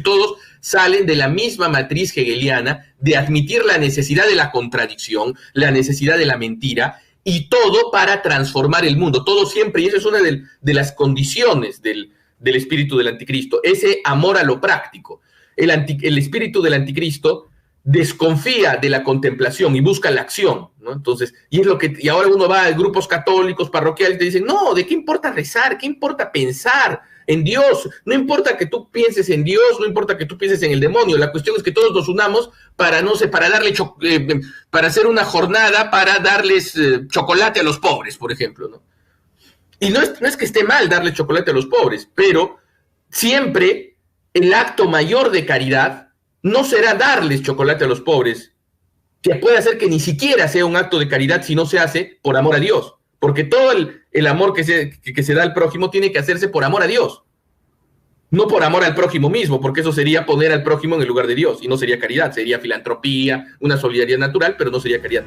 todos salen de la misma matriz hegeliana de admitir la necesidad de la contradicción, la necesidad de la mentira, y todo para transformar el mundo, todo siempre, y eso es una de las condiciones del espíritu del anticristo, ese amor a lo práctico. El espíritu del anticristo desconfía de la contemplación y busca la acción, ¿no? Entonces, y ahora uno va a grupos católicos, parroquiales, y te dicen, no, ¿de qué importa rezar? ¿Qué importa pensar en Dios? No importa que tú pienses en Dios, no importa que tú pienses en el demonio, la cuestión es que todos nos unamos para, no sé, para hacer una jornada para darles chocolate a los pobres, por ejemplo, ¿no? Y no es que esté mal darle chocolate a los pobres, pero siempre el acto mayor de caridad no será darles chocolate a los pobres, que puede hacer que ni siquiera sea un acto de caridad si no se hace por amor a Dios, porque todo el amor que se da al prójimo tiene que hacerse por amor a Dios, no por amor al prójimo mismo, porque eso sería poner al prójimo en el lugar de Dios, y no sería caridad, sería filantropía, una solidaridad natural, pero no sería caridad.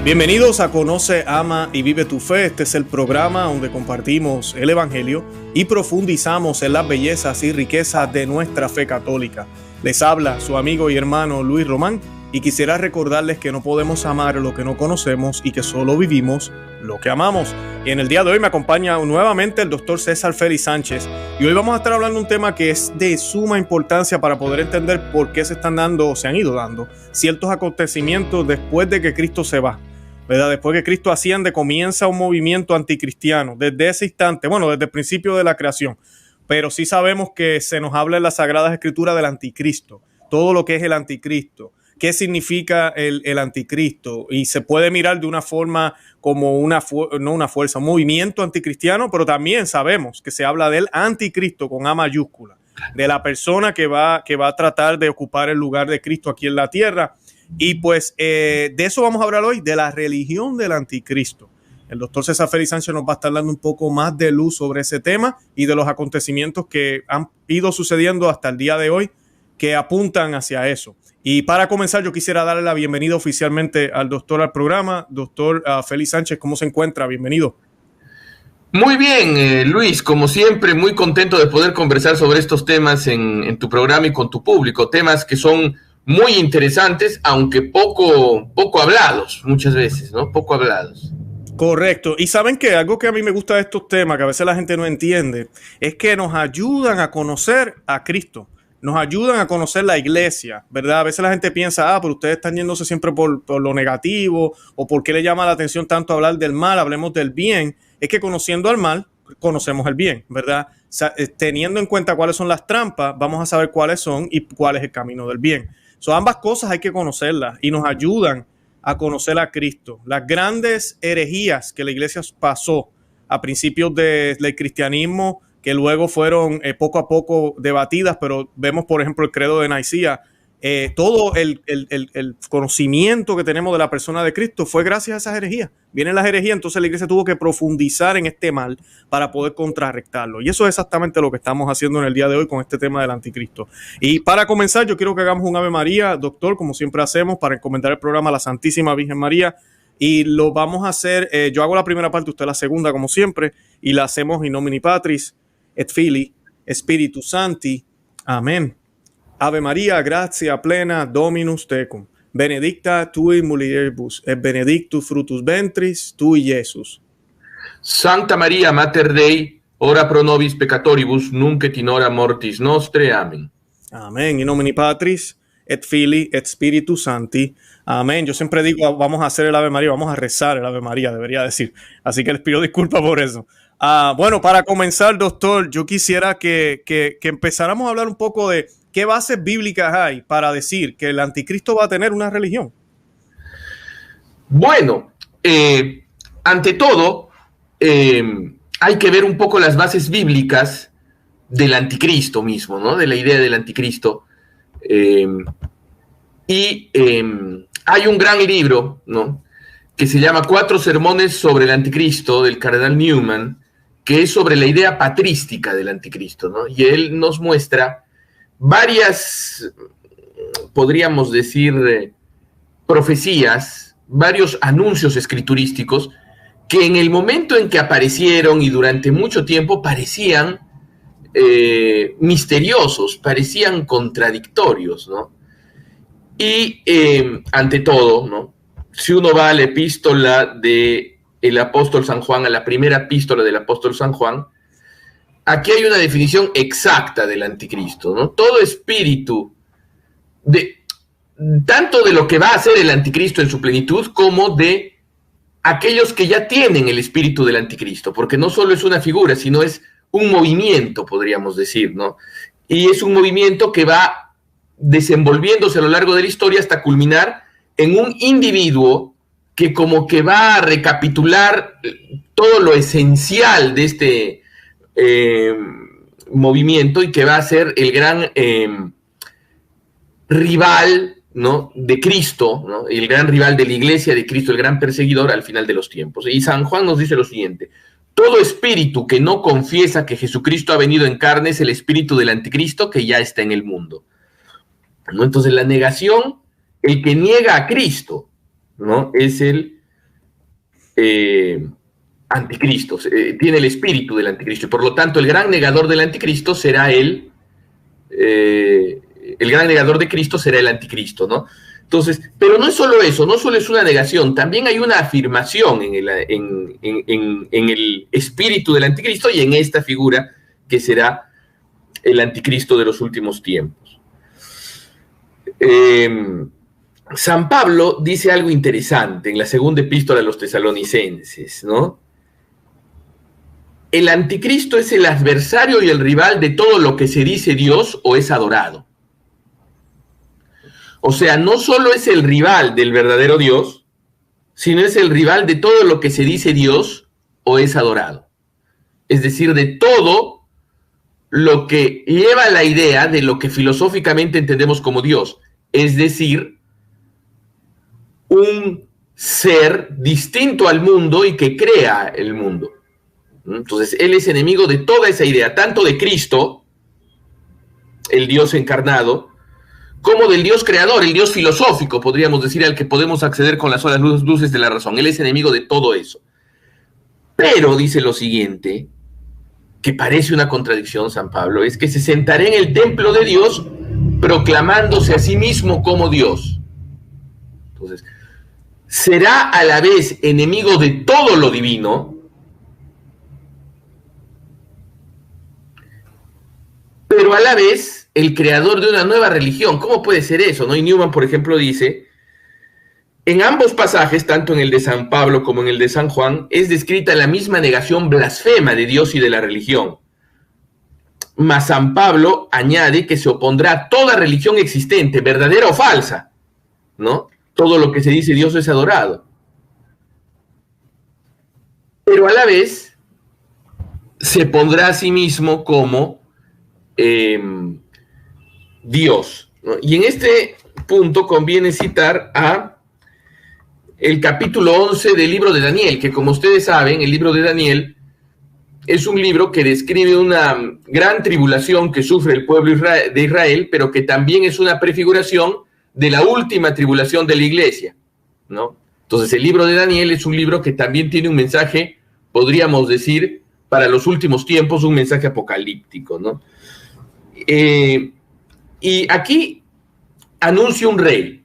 Bienvenidos a Conoce, Ama y Vive tu Fe. Este es el programa donde compartimos el Evangelio y profundizamos en las bellezas y riquezas de nuestra fe católica. Les habla su amigo y hermano Luis Román y quisiera recordarles que no podemos amar lo que no conocemos y que solo vivimos lo que amamos. Y en el día de hoy me acompaña nuevamente el doctor César Félix Sánchez y hoy vamos a estar hablando de un tema que es de suma importancia para poder entender por qué se están dando o se han ido dando ciertos acontecimientos después de que Cristo se va. ¿Verdad? Después que Cristo asciende, comienza un movimiento anticristiano desde ese instante, bueno, desde el principio de la creación, pero sí sabemos que se nos habla en las Sagradas Escrituras del anticristo, todo lo que es el anticristo, qué significa el anticristo, y se puede mirar de una forma como un movimiento anticristiano, pero también sabemos que se habla del anticristo con A mayúscula, de la persona que va a tratar de ocupar el lugar de Cristo aquí en la tierra. Y pues de eso vamos a hablar hoy, de la religión del anticristo. El doctor César Félix Sánchez nos va a estar dando un poco más de luz sobre ese tema y de los acontecimientos que han ido sucediendo hasta el día de hoy que apuntan hacia eso. Y para comenzar, yo quisiera darle la bienvenida oficialmente al doctor al programa. Doctor Félix Sánchez, ¿cómo se encuentra? Bienvenido. Muy bien, Luis, como siempre, muy contento de poder conversar sobre estos temas en tu programa y con tu público, temas que son muy interesantes, aunque poco hablados muchas veces, ¿no? Poco hablados. Correcto. Y saben que algo que a mí me gusta de estos temas, que a veces la gente no entiende, es que nos ayudan a conocer a Cristo, nos ayudan a conocer la iglesia, ¿verdad? A veces la gente piensa, pero ustedes están yéndose siempre por lo negativo, o por qué le llama la atención tanto hablar del mal, hablemos del bien. Es que conociendo al mal, conocemos el bien, ¿verdad? O sea, teniendo en cuenta cuáles son las trampas, vamos a saber cuáles son y cuál es el camino del bien. Ambas cosas hay que conocerlas y nos ayudan a conocer a Cristo. Las grandes herejías que la iglesia pasó a principios del cristianismo, que luego fueron poco a poco debatidas, pero vemos, por ejemplo, el credo de Nicea. Todo el conocimiento que tenemos de la persona de Cristo fue gracias a esas herejías. Vienen las herejías, entonces la iglesia tuvo que profundizar en este mal para poder contrarrestarlo. Y eso es exactamente lo que estamos haciendo en el día de hoy con este tema del anticristo. Y para comenzar, yo quiero que hagamos un Ave María, doctor, como siempre hacemos, para encomendar el programa a la Santísima Virgen María. Y lo vamos a hacer, yo hago la primera parte, usted la segunda, como siempre, y la hacemos in nomine Patris, et Filii, Spiritus Sancti. Amén. Ave María, gratia plena, Dominus tecum. Benedicta tui mulieribus, et benedictus fructus ventris tui, Iesus. Santa María, Mater Dei, ora pro nobis peccatoribus, nunc et in hora mortis nostre. Amén. Amén. In nomine Patris, et Filii, et Spiritus Sancti. Amén. Yo siempre digo, vamos a hacer el Ave María, vamos a rezar el Ave María, debería decir. Así que les pido disculpas por eso. Bueno, para comenzar, doctor, yo quisiera que empezáramos a hablar un poco de qué bases bíblicas hay para decir que el anticristo va a tener una religión. Bueno, ante todo, hay que ver un poco las bases bíblicas del anticristo mismo, ¿no? De la idea del anticristo. Hay un gran libro, ¿no?, que se llama 4 sermones sobre el anticristo, del cardenal Newman, que es sobre la idea patrística del anticristo, ¿no? Y él nos muestra varias podríamos decir, profecías, varios anuncios escriturísticos que en el momento en que aparecieron y durante mucho tiempo parecían misteriosos, parecían contradictorios, ¿no? Y ante todo, ¿no? Si uno va a la epístola del apóstol San Juan, a la primera epístola del apóstol San Juan, aquí hay una definición exacta del anticristo, ¿no? Todo espíritu, tanto de lo que va a ser el anticristo en su plenitud, como de aquellos que ya tienen el espíritu del anticristo, porque no solo es una figura, sino es un movimiento, podríamos decir, ¿no? Y es un movimiento que va desenvolviéndose a lo largo de la historia hasta culminar en un individuo que como que va a recapitular todo lo esencial de este movimiento y que va a ser el gran rival, ¿no?, de Cristo, ¿no?, el gran rival de la iglesia de Cristo, el gran perseguidor al final de los tiempos. Y San Juan nos dice lo siguiente: todo espíritu que no confiesa que Jesucristo ha venido en carne es el espíritu del anticristo que ya está en el mundo, ¿no? Entonces la negación, el que niega a Cristo, ¿no?, es el anticristo, tiene el espíritu del anticristo, y por lo tanto el gran negador del anticristo será el gran negador de Cristo será el anticristo, ¿no? Entonces, pero no es solo eso, no solo es una negación, también hay una afirmación en el espíritu del anticristo y en esta figura que será el anticristo de los últimos tiempos. San Pablo dice algo interesante en la segunda epístola a los tesalonicenses, ¿no? El anticristo es el adversario y el rival de todo lo que se dice Dios o es adorado. O sea, no solo es el rival del verdadero Dios, sino es el rival de todo lo que se dice Dios o es adorado. Es decir, de todo lo que lleva la idea de lo que filosóficamente entendemos como Dios. Es decir, un ser distinto al mundo y que crea el mundo. Entonces, él es enemigo de toda esa idea, tanto de Cristo, el Dios encarnado, como del Dios creador, el Dios filosófico, podríamos decir, al que podemos acceder con las solas luces de la razón. Él es enemigo de todo eso. Pero dice lo siguiente, que parece una contradicción, San Pablo, es que se sentará en el templo de Dios proclamándose a sí mismo como Dios. Entonces, será a la vez enemigo de todo lo divino, pero a la vez el creador de una nueva religión. ¿Cómo puede ser eso, no? Y Newman, por ejemplo, dice, en ambos pasajes, tanto en el de San Pablo como en el de San Juan, es descrita la misma negación blasfema de Dios y de la religión. Mas San Pablo añade que se opondrá a toda religión existente, verdadera o falsa, ¿no? Todo lo que se dice Dios es adorado. Pero a la vez se pondrá a sí mismo como Dios, ¿no? Y en este punto conviene citar a el capítulo 11 del libro de Daniel, que como ustedes saben, el libro de Daniel es un libro que describe una gran tribulación que sufre el pueblo de Israel, pero que también es una prefiguración de la última tribulación de la iglesia, ¿no? Entonces el libro de Daniel es un libro que también tiene un mensaje, podríamos decir, para los últimos tiempos, un mensaje apocalíptico, ¿no? Y aquí anuncia un rey,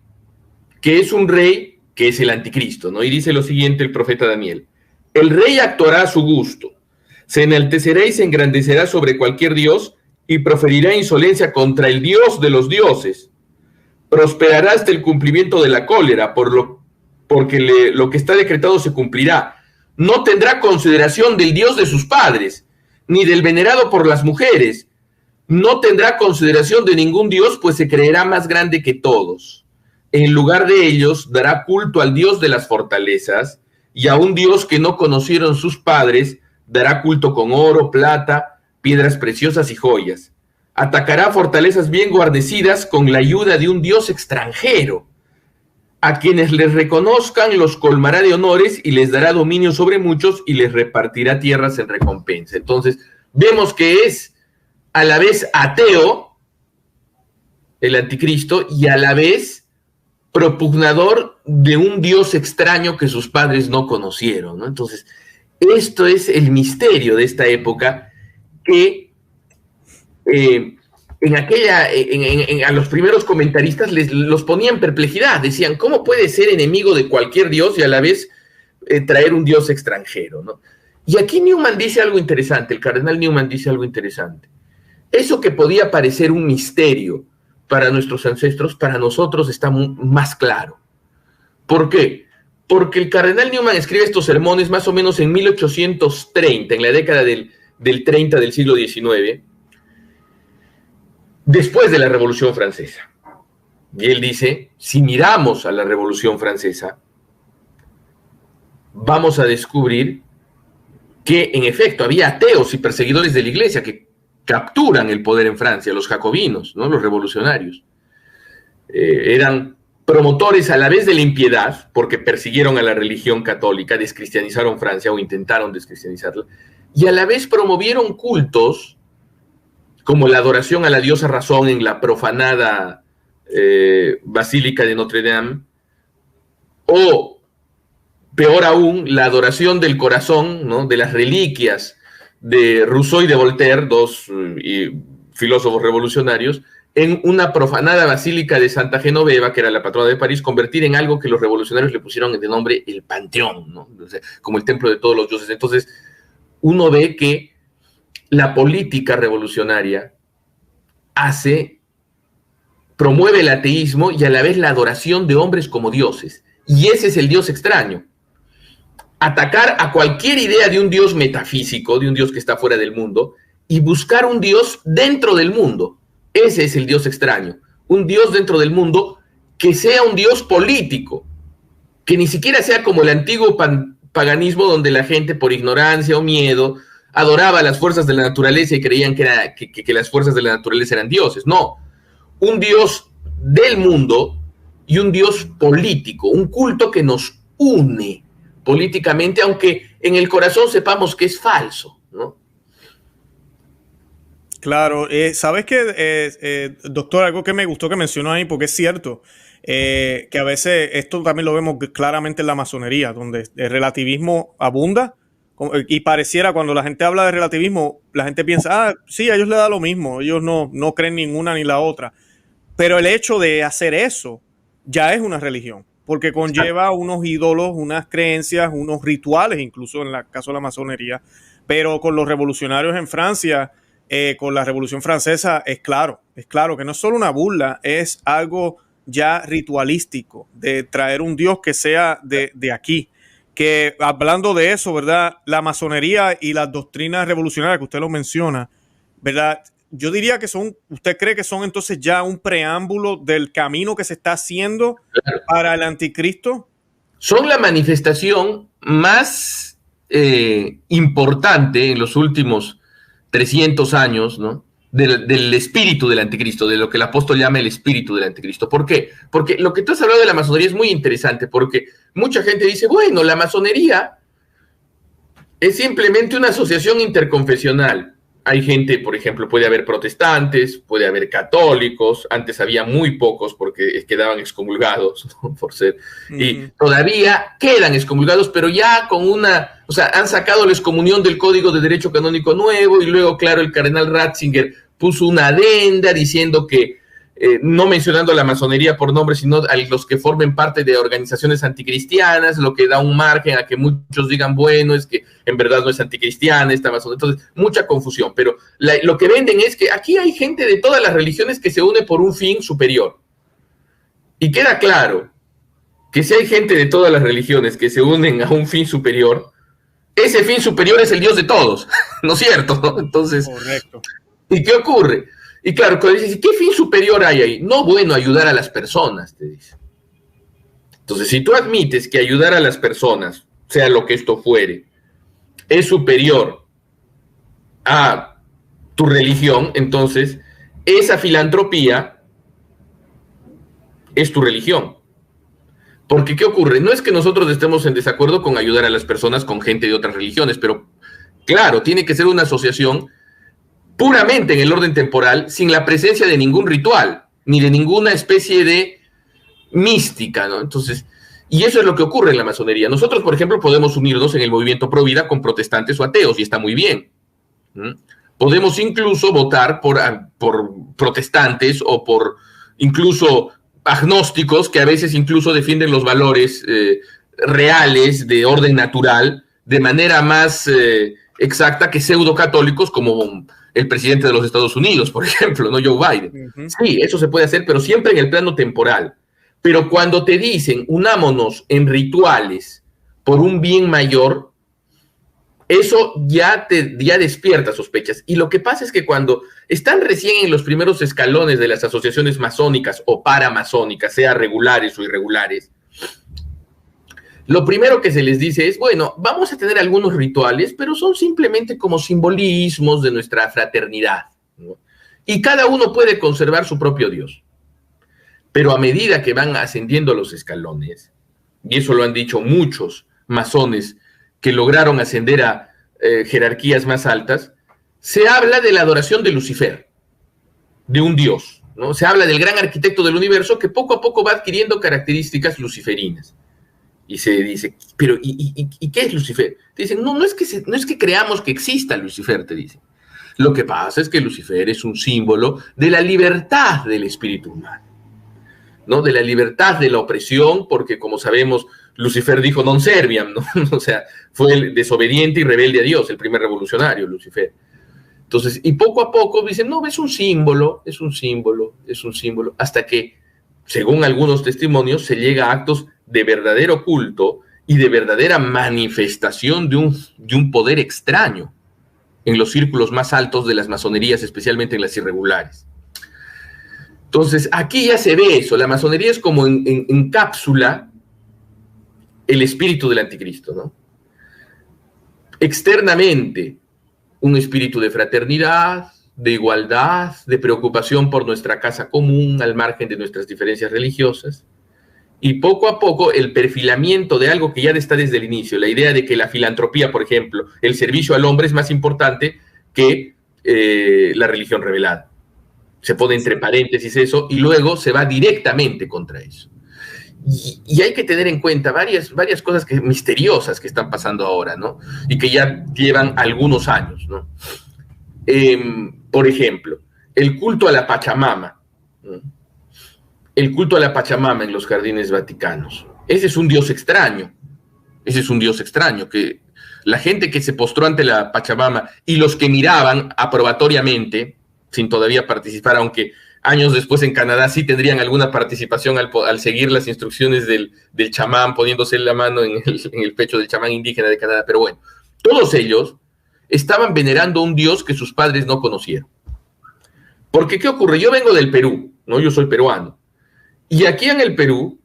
que es un rey que es el anticristo, ¿no? Y dice lo siguiente el profeta Daniel: el rey actuará a su gusto, se enaltecerá y se engrandecerá sobre cualquier dios y proferirá insolencia contra el Dios de los dioses. Prosperará hasta el cumplimiento de la cólera, porque lo que está decretado se cumplirá. No tendrá consideración del Dios de sus padres, ni del venerado por las mujeres. No tendrá consideración de ningún Dios, pues se creerá más grande que todos. En lugar de ellos, dará culto al Dios de las fortalezas, y a un Dios que no conocieron sus padres, dará culto con oro, plata, piedras preciosas y joyas. Atacará fortalezas bien guarnecidas con la ayuda de un Dios extranjero. A quienes les reconozcan los colmará de honores y les dará dominio sobre muchos y les repartirá tierras en recompensa. Entonces, vemos que es a la vez ateo el anticristo, y a la vez propugnador de un Dios extraño que sus padres no conocieron, ¿no? Entonces, esto es el misterio de esta época que a los primeros comentaristas los ponía en perplejidad. Decían, ¿cómo puede ser enemigo de cualquier Dios y a la vez traer un Dios extranjero, ¿no? Y aquí Newman dice algo interesante, el cardenal Newman dice algo interesante. Eso que podía parecer un misterio para nuestros ancestros, para nosotros está más claro. ¿Por qué? Porque el cardenal Newman escribe estos sermones más o menos en 1830, en la década del 30 del siglo XIX, después de la Revolución Francesa. Y él dice, si miramos a la Revolución Francesa, vamos a descubrir que en efecto había ateos y perseguidores de la Iglesia que capturan el poder en Francia, los jacobinos, ¿no? Los revolucionarios. Eran promotores a la vez de la impiedad, porque persiguieron a la religión católica, descristianizaron Francia o intentaron descristianizarla, y a la vez promovieron cultos como la adoración a la diosa Razón en la profanada Basílica de Notre Dame, o peor aún, la adoración del corazón, ¿no? De las reliquias de Rousseau y de Voltaire, dos filósofos revolucionarios, en una profanada basílica de Santa Genoveva, que era la patrona de París, convertir en algo que los revolucionarios le pusieron de nombre el Panteón, ¿no? O sea, como el templo de todos los dioses. Entonces, uno ve que la política revolucionaria promueve el ateísmo y a la vez la adoración de hombres como dioses. Y ese es el Dios extraño. Atacar a cualquier idea de un Dios metafísico, de un Dios que está fuera del mundo, y buscar un Dios dentro del mundo. Ese es el Dios extraño. Un Dios dentro del mundo que sea un Dios político, que ni siquiera sea como el antiguo paganismo donde la gente por ignorancia o miedo adoraba a las fuerzas de la naturaleza y creían que las fuerzas de la naturaleza eran dioses. No, un Dios del mundo y un Dios político, un culto que nos une políticamente, aunque en el corazón sepamos que es falso, ¿no? Claro, sabes que, doctor, algo que me gustó que mencionó ahí, porque es cierto, que a veces esto también lo vemos claramente en la masonería, donde el relativismo abunda, y pareciera cuando la gente habla de relativismo, la gente piensa, sí, a ellos les da lo mismo, ellos no creen ninguna ni la otra, pero el hecho de hacer eso ya es una religión, porque conlleva unos ídolos, unas creencias, unos rituales, incluso en el caso de la masonería, pero con los revolucionarios en Francia, con la Revolución Francesa, es claro que no es solo una burla, es algo ya ritualístico, de traer un Dios que sea de aquí. Que hablando de eso, ¿verdad? La masonería y las doctrinas revolucionarias que usted lo menciona, ¿verdad? Yo diría que ¿usted cree que son entonces ya un preámbulo del camino que se está haciendo para el anticristo? Son la manifestación más importante en los últimos 300 años, ¿no? Del espíritu del anticristo, de lo que el apóstol llama el espíritu del anticristo. ¿Por qué? Porque lo que tú has hablado de la masonería es muy interesante, porque mucha gente dice, bueno, la masonería es simplemente una asociación interconfesional. Hay gente, por ejemplo, puede haber protestantes, puede haber católicos, antes había muy pocos porque quedaban excomulgados, ¿no? Por ser, y todavía quedan excomulgados, pero ya con o sea, han sacado la excomunión del Código de Derecho Canónico Nuevo, y luego, claro, el cardenal Ratzinger puso una adenda diciendo que, no mencionando a la masonería por nombre, sino a los que formen parte de organizaciones anticristianas, lo que da un margen a que muchos digan, bueno, es que en verdad no es anticristiana esta masonería. Entonces, mucha confusión, pero lo que venden es que aquí hay gente de todas las religiones que se une por un fin superior. Y queda claro que si hay gente de todas las religiones que se unen a un fin superior, ese fin superior es el Dios de todos, ¿no es cierto? Entonces, correcto. ¿Y qué ocurre? Y claro, cuando dices, ¿qué fin superior hay ahí? No, bueno, ayudar a las personas, te dice. Entonces, si tú admites que ayudar a las personas, sea lo que esto fuere, es superior a tu religión, entonces esa filantropía es tu religión. Porque, ¿qué ocurre? No es que nosotros estemos en desacuerdo con ayudar a las personas con gente de otras religiones, pero claro, tiene que ser una asociación puramente en el orden temporal, sin la presencia de ningún ritual. ni de ninguna especie de mística, ¿no? Entonces, y eso es lo que ocurre en la masonería. Nosotros, por ejemplo, podemos unirnos en el movimiento Pro Vida con protestantes o ateos, y está muy bien. Podemos incluso votar por protestantes o por incluso agnósticos que a veces incluso defienden los valores reales de orden natural de manera más exacta que pseudo-católicos como el presidente de los Estados Unidos, por ejemplo, ¿no? Joe Biden. Sí, eso se puede hacer, pero siempre en el plano temporal. Pero cuando te dicen unámonos en rituales por un bien mayor, eso ya despierta sospechas. Y lo que pasa es que cuando están recién en los primeros escalones de las asociaciones masónicas o paramasónicas, sea regulares o irregulares, lo primero que se les dice es, bueno, vamos a tener algunos rituales, pero son simplemente como simbolismos de nuestra fraternidad, ¿no? Y cada uno puede conservar su propio Dios. Pero a medida que van ascendiendo los escalones, y eso lo han dicho muchos masones que lograron ascender a jerarquías más altas, se habla de la adoración de Lucifer, de un dios, ¿no? Se habla del gran arquitecto del universo que poco a poco va adquiriendo características luciferinas. Y se dice, pero ¿y qué es Lucifer? Te dicen, no es que creamos que exista Lucifer, te dicen. Lo que pasa es que Lucifer es un símbolo de la libertad del espíritu humano, ¿no? De la libertad de la opresión, porque como sabemos, Lucifer dijo non serviam, ¿no? O sea, fue el desobediente y rebelde a Dios, el primer revolucionario, Lucifer. Entonces, y poco a poco dicen, no, es un símbolo, hasta que, según algunos testimonios, se llega a actos de verdadero culto y de verdadera manifestación de un poder extraño en los círculos más altos de las masonerías, especialmente en las irregulares. Entonces, aquí ya se ve eso. La masonería es como encapsula el espíritu del anticristo, ¿no? Externamente, un espíritu de fraternidad, de igualdad, de preocupación por nuestra casa común, al margen de nuestras diferencias religiosas. Y poco a poco, el perfilamiento de algo que ya está desde el inicio, la idea de que la filantropía, por ejemplo, el servicio al hombre es más importante que la religión revelada. Se pone entre paréntesis eso y luego se va directamente contra eso. Y hay que tener en cuenta varias cosas misteriosas que están pasando ahora, ¿no? Y que ya llevan algunos años, ¿no? Por ejemplo, el culto a la Pachamama, ¿no? El culto a la Pachamama en los jardines vaticanos. Ese es un dios extraño. Que la gente que se postró ante la Pachamama y los que miraban aprobatoriamente, sin todavía participar, aunque años después en Canadá sí tendrían alguna participación al seguir las instrucciones del chamán, poniéndose la mano en el pecho del chamán indígena de Canadá. Pero bueno, todos ellos estaban venerando a un dios que sus padres no conocieron. Porque, ¿qué ocurre? Yo vengo del Perú, ¿no? Yo soy peruano. Y aquí en el Perú,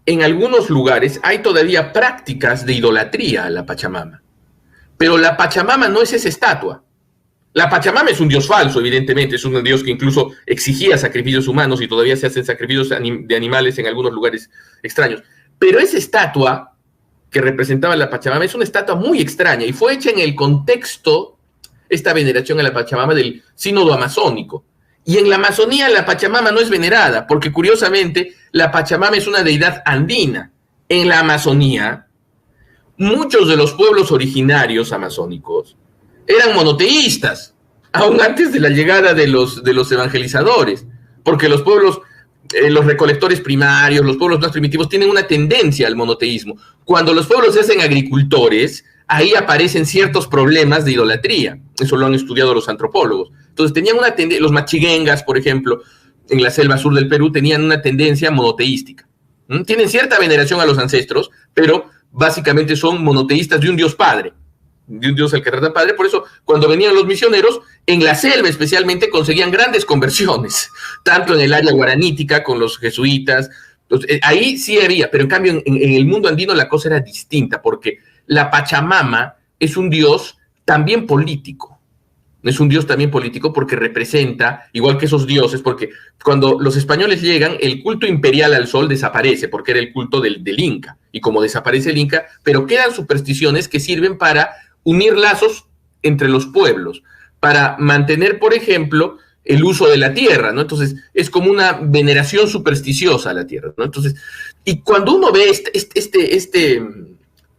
en algunos lugares, hay todavía prácticas de idolatría a la Pachamama. Pero la Pachamama no es esa estatua. La Pachamama es un dios falso, evidentemente, es un dios que incluso exigía sacrificios humanos y todavía se hacen sacrificios de animales en algunos lugares extraños. Pero esa estatua que representaba la Pachamama es una estatua muy extraña y fue hecha en el contexto, esta veneración a la Pachamama, del sínodo amazónico. Y en la Amazonía la Pachamama no es venerada, porque curiosamente la Pachamama es una deidad andina. En la Amazonía, muchos de los pueblos originarios amazónicos eran monoteístas, aún antes de la llegada de los evangelizadores, porque los pueblos, los recolectores primarios, los pueblos más primitivos tienen una tendencia al monoteísmo. Cuando los pueblos se hacen agricultores, ahí aparecen ciertos problemas de idolatría. Eso lo han estudiado los antropólogos. Entonces tenían una tendencia, los machiguengas, por ejemplo, en la selva sur del Perú, tenían una tendencia monoteística. Tienen cierta veneración a los ancestros, pero básicamente son monoteístas de un dios padre, de un dios al que trata padre. Por eso, cuando venían los misioneros, en la selva especialmente conseguían grandes conversiones, tanto en el área guaranítica con los jesuitas. Entonces, ahí sí había, pero en cambio en el mundo andino la cosa era distinta, porque la Pachamama es un dios también político. Es un dios también político porque representa, igual que esos dioses, porque cuando los españoles llegan, el culto imperial al sol desaparece, porque era el culto del Inca. Y como desaparece el Inca, pero quedan supersticiones que sirven para unir lazos entre los pueblos, para mantener, por ejemplo, el uso de la tierra, ¿no? Entonces, es como una veneración supersticiosa a la tierra, ¿no? Entonces, y cuando uno ve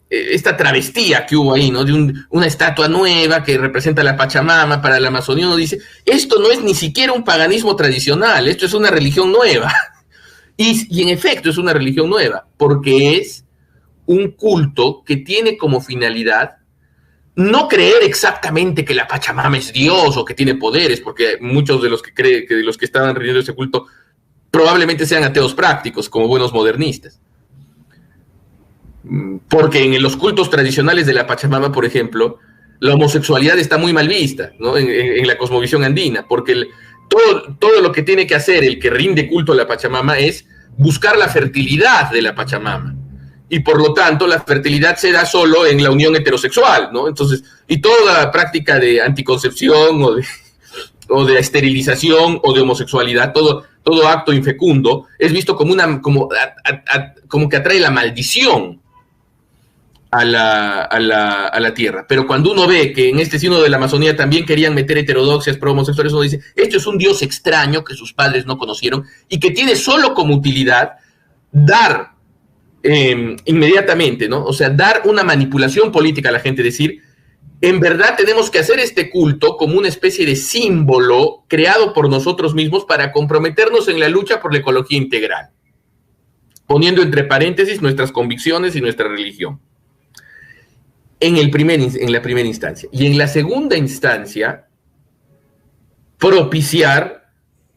esta travestía que hubo ahí, ¿no? De una estatua nueva que representa la Pachamama para la Amazonía, uno dice, esto no es ni siquiera un paganismo tradicional, esto es una religión nueva. Y en efecto es una religión nueva, porque es un culto que tiene como finalidad no creer exactamente que la Pachamama es Dios o que tiene poderes, porque muchos de los que creen, que de los que estaban rindiendo ese culto probablemente sean ateos prácticos, como buenos modernistas. Porque en los cultos tradicionales de la Pachamama, por ejemplo, la homosexualidad está muy mal vista, ¿no? En la cosmovisión andina, porque todo lo que tiene que hacer el que rinde culto a la Pachamama es buscar la fertilidad de la Pachamama. Y por lo tanto, la fertilidad se da solo en la unión heterosexual, ¿no? Entonces, y toda práctica de anticoncepción o de esterilización o de homosexualidad, todo acto infecundo, es visto como como que atrae la maldición a la tierra. Pero cuando uno ve que en este sínodo de la Amazonía también querían meter heterodoxias pro homosexuales, uno dice, esto es un Dios extraño que sus padres no conocieron y que tiene solo como utilidad dar inmediatamente, ¿no? O sea, dar una manipulación política a la gente, decir, en verdad tenemos que hacer este culto como una especie de símbolo creado por nosotros mismos para comprometernos en la lucha por la ecología integral, poniendo entre paréntesis nuestras convicciones y nuestra religión. En la primera instancia. Y en la segunda instancia, propiciar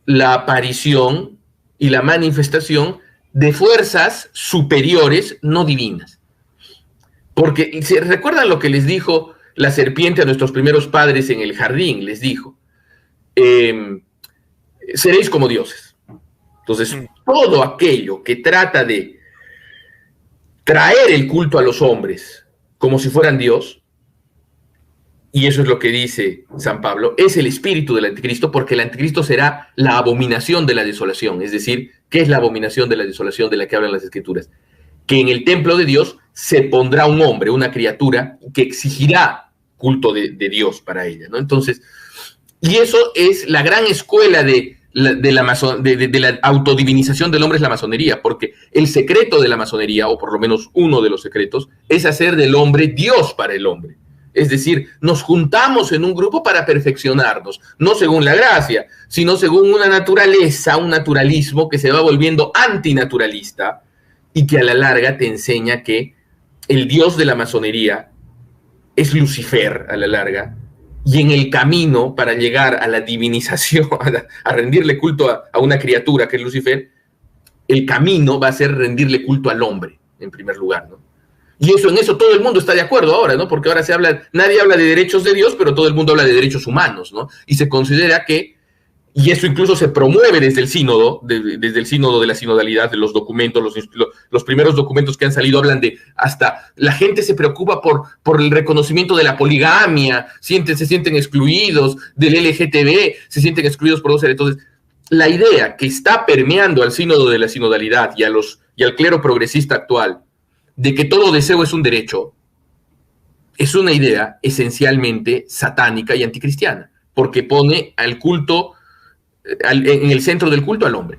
la aparición y la manifestación de fuerzas superiores no divinas. Porque, ¿se recuerdan lo que les dijo la serpiente a nuestros primeros padres en el jardín? Les dijo, seréis como dioses. Entonces, todo aquello que trata de traer el culto a los hombres como si fueran Dios, y eso es lo que dice San Pablo, es el espíritu del anticristo, porque el anticristo será la abominación de la desolación. Es decir, ¿qué es la abominación de la desolación de la que hablan las Escrituras? Que en el templo de Dios se pondrá un hombre, una criatura, que exigirá culto de Dios para ella, ¿no? Entonces, y eso es la gran escuela de la autodivinización del hombre, es la masonería, porque el secreto de la masonería, o por lo menos uno de los secretos, es hacer del hombre Dios para el hombre. Es decir, nos juntamos en un grupo para perfeccionarnos, no según la gracia, sino según una naturaleza, un naturalismo que se va volviendo antinaturalista y que a la larga te enseña que el Dios de la masonería es Lucifer a la larga, y en el camino para llegar a la divinización, a rendirle culto a una criatura que es Lucifer, el camino va a ser rendirle culto al hombre, en primer lugar, ¿no? Y en eso todo el mundo está de acuerdo ahora, ¿no? Porque ahora nadie habla de derechos de Dios, pero todo el mundo habla de derechos humanos, ¿no? Y se considera que, y eso incluso se promueve desde el sínodo, desde el sínodo de la sinodalidad, de los documentos, los primeros documentos que han salido hablan de, hasta la gente se preocupa por el reconocimiento de la poligamia, se sienten excluidos del LGTB, se sienten excluidos por dos. Entonces, la idea que está permeando al sínodo de la sinodalidad y al clero progresista actual, de que todo deseo es un derecho, es una idea esencialmente satánica y anticristiana, porque pone al culto, en el centro del culto al hombre.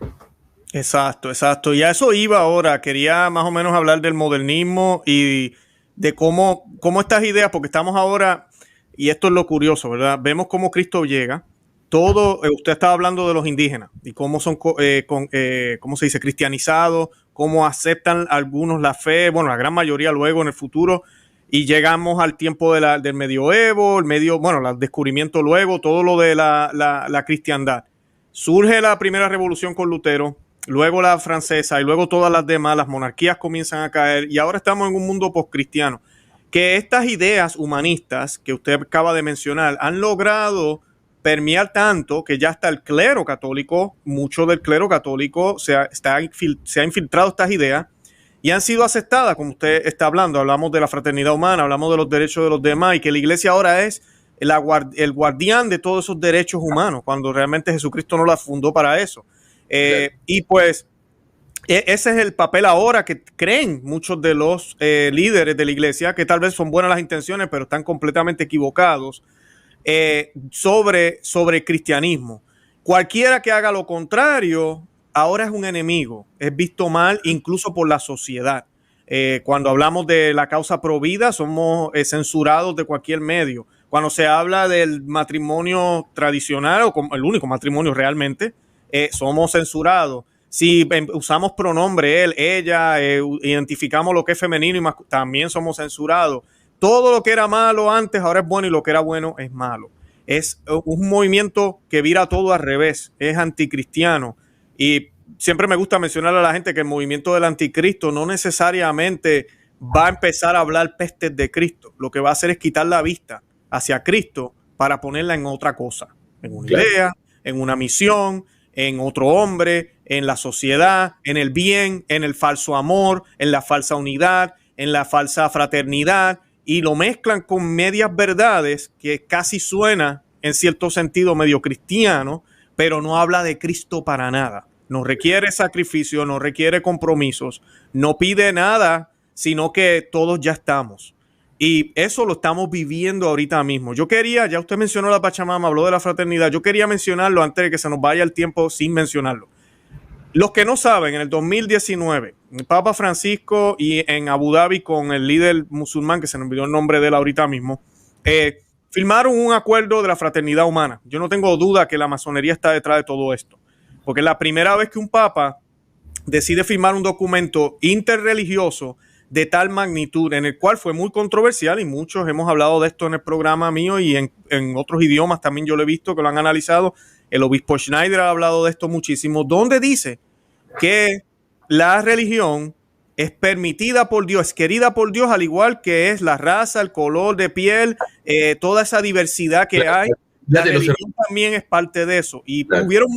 Exacto, exacto. Y a eso iba ahora. Quería más o menos hablar del modernismo y de cómo estas ideas, porque estamos ahora, y esto es lo curioso, ¿verdad? Vemos cómo Cristo llega. Usted estaba hablando de los indígenas y cómo son, ¿cómo se dice? Cristianizados, cómo aceptan algunos la fe, bueno, la gran mayoría luego en el futuro, y llegamos al tiempo del medioevo, el descubrimiento luego, todo lo de la cristiandad. Surge la primera revolución con Lutero, luego la francesa y luego todas las demás, las monarquías comienzan a caer y ahora estamos en un mundo postcristiano. Que estas ideas humanistas que usted acaba de mencionar han logrado permear tanto que ya hasta el clero católico, mucho del clero católico se ha infiltrado estas ideas y han sido aceptadas, como usted está hablando. Hablamos de la fraternidad humana, hablamos de los derechos de los demás y que la iglesia ahora es el guardián de todos esos derechos humanos, cuando realmente Jesucristo no la fundó para eso. Y pues ese es el papel ahora que creen muchos de los líderes de la iglesia, que tal vez son buenas las intenciones, pero están completamente equivocados sobre cristianismo. Cualquiera que haga lo contrario ahora es un enemigo, es visto mal incluso por la sociedad. Cuando hablamos de la causa pro vida, somos censurados de cualquier medio. Cuando se habla del matrimonio tradicional o como el único matrimonio realmente, somos censurados. Si usamos pronombre él, ella, identificamos lo que es femenino y masculino, también somos censurados. Todo lo que era malo antes ahora es bueno y lo que era bueno es malo. Es un movimiento que vira todo al revés, es anticristiano. Y siempre me gusta mencionar a la gente que el movimiento del anticristo no necesariamente va a empezar a hablar pestes de Cristo. Lo que va a hacer es quitar la vista hacia Cristo para ponerla en otra cosa, en una idea, en una misión, en otro hombre, en la sociedad, en el bien, en el falso amor, en la falsa unidad, en la falsa fraternidad, y lo mezclan con medias verdades que casi suena en cierto sentido medio cristiano, pero no habla de Cristo para nada. No requiere sacrificio, no requiere compromisos, no pide nada, sino que todos ya estamos. Y eso lo estamos viviendo ahorita mismo. Yo quería, ya usted mencionó la Pachamama, habló de la fraternidad, yo quería mencionarlo antes de que se nos vaya el tiempo sin mencionarlo. Los que no saben, en el 2019, el Papa Francisco y en Abu Dhabi con el líder musulmán, que se nos olvidó el nombre de él ahorita mismo, firmaron un acuerdo de la fraternidad humana. Yo no tengo duda que la masonería está detrás de todo esto, porque es la primera vez que un papa decide firmar un documento interreligioso de tal magnitud, en el cual fue muy controversial y muchos hemos hablado de esto en el programa mío y en otros idiomas también yo lo he visto que lo han analizado. El obispo Schneider ha hablado de esto muchísimo, donde dice que la religión es permitida por Dios, es querida por Dios, al igual que es la raza, el color de piel, toda esa diversidad que hay. La religión también es parte de eso. Y hubieron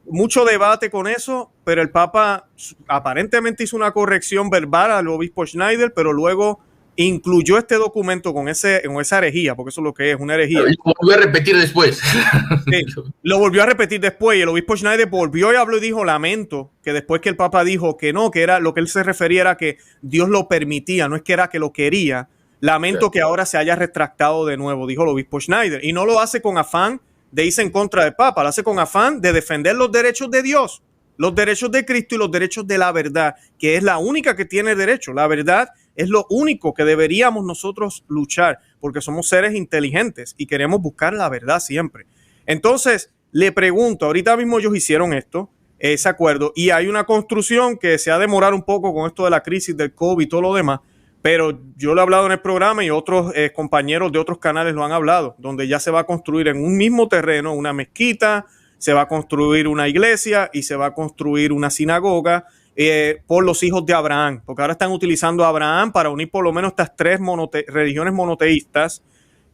mucho debate con eso, pero el Papa aparentemente hizo una corrección verbal al obispo Schneider, pero luego incluyó este documento con esa herejía, porque eso es lo que es, una herejía. Lo volvió a repetir después. Sí, lo volvió a repetir después y el obispo Schneider volvió y habló y dijo, lamento, que después que el Papa dijo que no, que era lo que él se refería era que Dios lo permitía, no es que era que lo quería. Lamento que ahora se haya retractado de nuevo, dijo el obispo Schneider. Y no lo hace con afán de irse en contra del Papa, lo hace con afán de defender los derechos de Dios, los derechos de Cristo y los derechos de la verdad, que es la única que tiene derecho. La verdad es lo único que deberíamos nosotros luchar, porque somos seres inteligentes y queremos buscar la verdad siempre. Entonces, le pregunto, ahorita mismo ellos hicieron esto, ese acuerdo, y hay una construcción que se ha demorado un poco con esto de la crisis del COVID y todo lo demás, pero yo lo he hablado en el programa y otros compañeros de otros canales lo han hablado, donde ya se va a construir en un mismo terreno una mezquita, se va a construir una iglesia y se va a construir una sinagoga por los hijos de Abraham, porque ahora están utilizando a Abraham para unir por lo menos estas tres religiones monoteístas,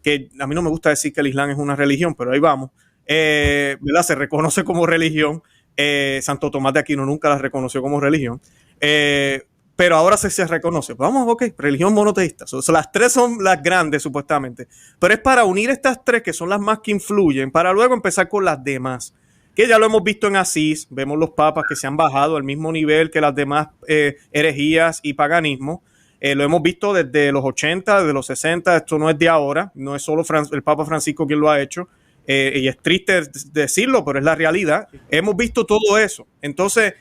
que a mí no me gusta decir que el Islam es una religión, pero ahí vamos, ¿verdad? Se reconoce como religión. Santo Tomás de Aquino nunca la reconoció como religión, pero ahora se reconoce. Vamos, ok, religión monoteísta. Las tres son las grandes supuestamente, pero es para unir estas tres que son las más que influyen, para luego empezar con las demás, que ya lo hemos visto en Asís. Vemos los papas que se han bajado al mismo nivel que las demás herejías y paganismo. Lo hemos visto desde los 80, desde los 60, esto no es de ahora, no es solo el Papa Francisco quien lo ha hecho, y es triste decirlo, pero es la realidad. Hemos visto todo eso. Entonces,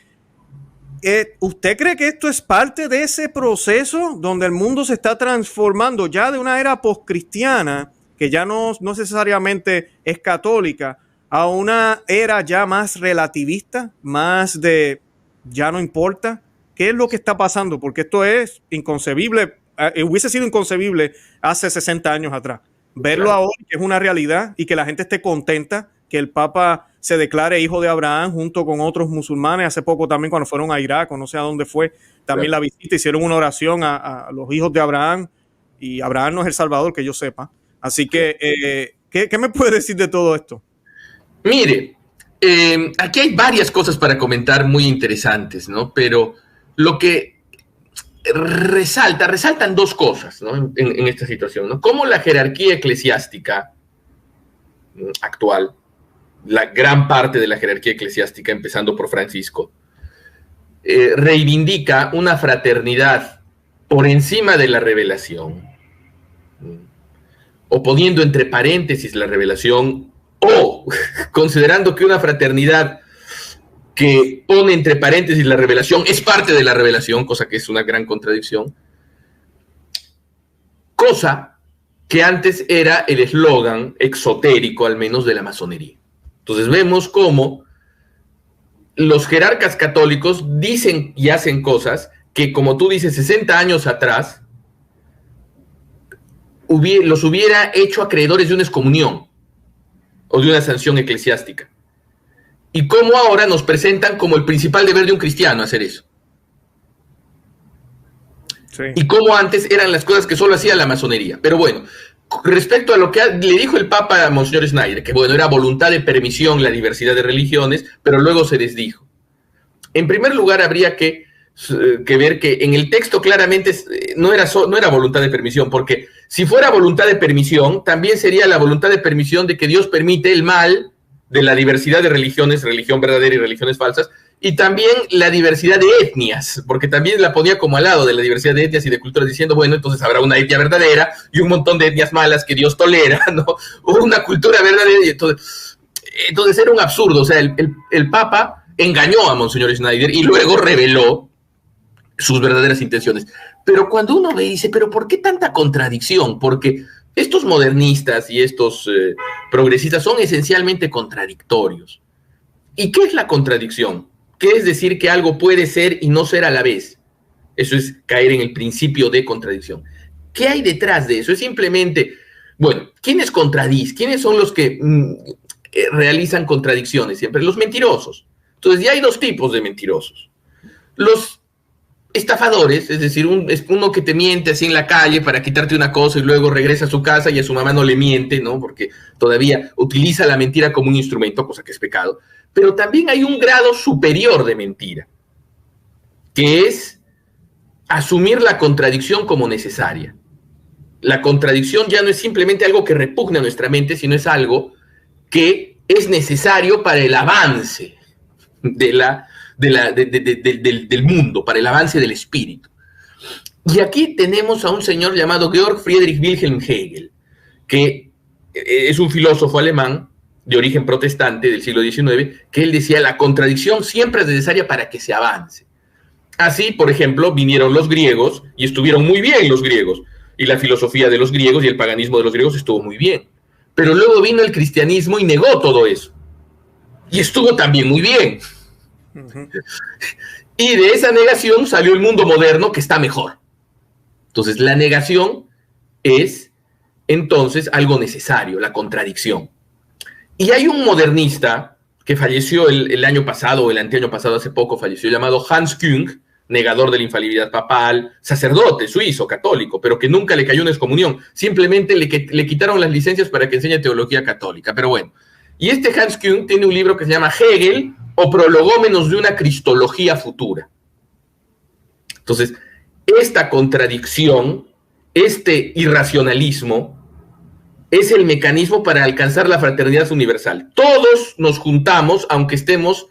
¿usted cree que esto es parte de ese proceso donde el mundo se está transformando ya de una era postcristiana, que ya no necesariamente es católica, a una era ya más relativista, más de ya no importa? ¿Qué es lo que está pasando? Porque esto es inconcebible, hubiese sido inconcebible hace 60 años atrás. Verlo claro ahora, que es una realidad, y que la gente esté contenta que el Papa se declare hijo de Abraham junto con otros musulmanes. Hace poco también cuando fueron a Irak, o no sé a dónde fue, también claro la visita, hicieron una oración a los hijos de Abraham, y Abraham no es el Salvador, que yo sepa. Así que, ¿qué me puede decir de todo esto? Mire, aquí hay varias cosas para comentar muy interesantes, ¿no? Pero lo que resaltan dos cosas, ¿no? en esta situación, ¿no? Cómo la jerarquía eclesiástica actual, la gran parte de la jerarquía eclesiástica, empezando por Francisco, reivindica una fraternidad por encima de la revelación, o poniendo entre paréntesis la revelación o considerando que una fraternidad que pone entre paréntesis la revelación es parte de la revelación, cosa que es una gran contradicción, cosa que antes era el eslogan exotérico, al menos, de la masonería. Entonces vemos cómo los jerarcas católicos dicen y hacen cosas que, como tú dices, 60 años atrás los hubiera hecho acreedores de una excomunión o de una sanción eclesiástica. Y cómo ahora nos presentan como el principal deber de un cristiano hacer eso. Sí. Y cómo antes eran las cosas que solo hacía la masonería. Pero bueno, respecto a lo que le dijo el Papa a Monseñor Schneider, que bueno, era voluntad de permisión la diversidad de religiones, pero luego se desdijo. En primer lugar, habría que ver que en el texto claramente no era voluntad de permisión, porque si fuera voluntad de permisión, también sería la voluntad de permisión de que Dios permite el mal de la diversidad de religiones, religión verdadera y religiones falsas, y también la diversidad de etnias, porque también la ponía como al lado de la diversidad de etnias y de culturas, diciendo, bueno, entonces habrá una etnia verdadera y un montón de etnias malas que Dios tolera, ¿no? O una cultura verdadera, y entonces era un absurdo. O sea, el Papa engañó a Monseñor Schneider y luego reveló sus verdaderas intenciones. Pero cuando uno ve y dice, ¿pero por qué tanta contradicción? Porque estos modernistas y estos progresistas son esencialmente contradictorios. ¿Y qué es la contradicción? ¿Qué es decir que algo puede ser y no ser a la vez? Eso es caer en el principio de contradicción. ¿Qué hay detrás de eso? Es simplemente, bueno, ¿quiénes contradicen? ¿Quiénes son los que realizan contradicciones? Siempre los mentirosos. Entonces ya hay dos tipos de mentirosos. Los estafadores, es decir, uno que te miente así en la calle para quitarte una cosa y luego regresa a su casa y a su mamá no le miente, ¿no? Porque todavía utiliza la mentira como un instrumento, cosa que es pecado. Pero también hay un grado superior de mentira, que es asumir la contradicción como necesaria. La contradicción ya no es simplemente algo que repugna a nuestra mente, sino es algo que es necesario para el avance del mundo, para el avance del espíritu. Y aquí tenemos a un señor llamado Georg Friedrich Wilhelm Hegel, que es un filósofo alemán de origen protestante del siglo XIX, que él decía, la contradicción siempre es necesaria para que se avance. Así, por ejemplo, vinieron los griegos, y estuvieron muy bien los griegos, y la filosofía de los griegos y el paganismo de los griegos estuvo muy bien. Pero luego vino el cristianismo y negó todo eso. Y estuvo también muy bien. Uh-huh. Y de esa negación salió el mundo moderno, que está mejor. Entonces, la negación es, entonces, algo necesario, la contradicción. Y hay un modernista que falleció el año pasado, o el anteaño pasado, hace poco falleció, llamado Hans Küng, negador de la infalibilidad papal, sacerdote suizo, católico, pero que nunca le cayó una excomunión. Simplemente le quitaron las licencias para que enseñe teología católica. Pero bueno, y este Hans Küng tiene un libro que se llama Hegel o Prolegómenos de una Cristología Futura. Entonces, esta contradicción, este irracionalismo, es el mecanismo para alcanzar la fraternidad universal. Todos nos juntamos, aunque estemos